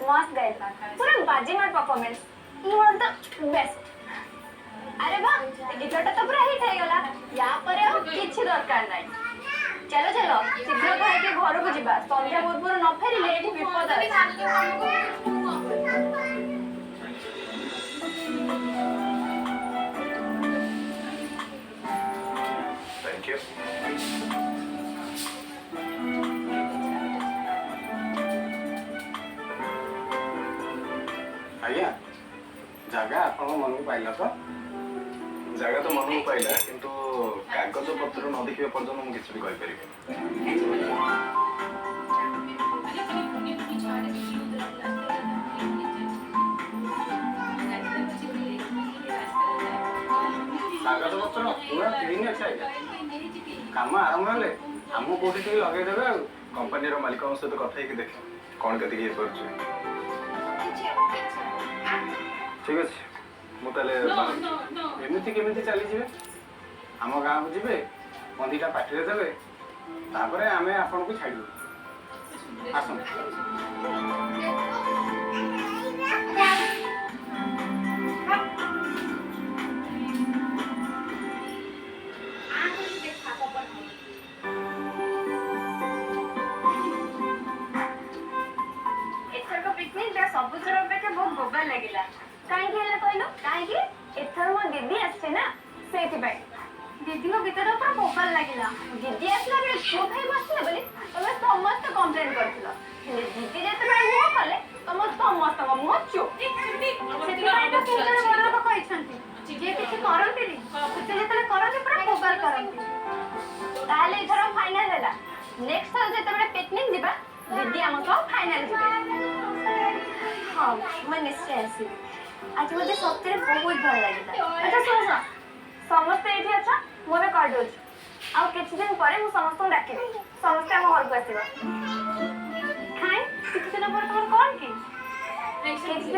मस्त गाइला पूरा बाजीमार performance you are the best अरे वाह गीतटा तो पूरा हिट हो गला या पर अब किछि दरकार नाही चलो चलो शीघ्र कह के घर को जीवा संध्या पूर्व न फेरिले एठी विपद अछि थैंक यू आज्ञा जगह आपण मन को पाइला तो जगह तो मन को पाइला किंतु कागज पत्र न देखिबा पर्यंत मु किछि भी कहि परिबे कागज पत्र पूरा क्लीन अछि आज्ञा काम आरंभ हेले हमको कोठी टी लगे देबे आ कंपनी रो मालिक सहित कथा हेकि देखे कोन कति के करछु ठीक अछि मु तले एमिति केमिति चली जिवे हम गाँव को जिवे मंदिटा पाठी रे देबे तापरे आमे आपन को छाडी आसम सबुथर अपेक्षा बहुत बोबा लगिला काहे हेला कहलो काहे कि एथर मो दीदी आछे ना सेति भाई दीदी को भीतर पूरा बोबा लगिला दीदी आसला बे छो भाई बसले बोली तमे समस्त कंप्लेंट करथिलो हेले दीदी जेते भाई हो कले समस्त मो चुप सेति भाई तो सुंदर बड़ा को कहछंती जे किछि करंती से जेते करंती पूरा बोबा करंती ताले इधर फाइनल हैला नेक्स्ट टाइम जेते पिकनिक जीबा दीदी हमको फाइनल जीबे हाँ मैं निश्चय आसि आज मुझे सप्ताह बहुत भल लगे अच्छा सुन समस्त ये अच्छा मुझे कर दो आउ किछि दिन पर मु समस्त डाके समस्त हम घर को आसीबा खाए किछि दिन पर तुम कौन की किछि दिन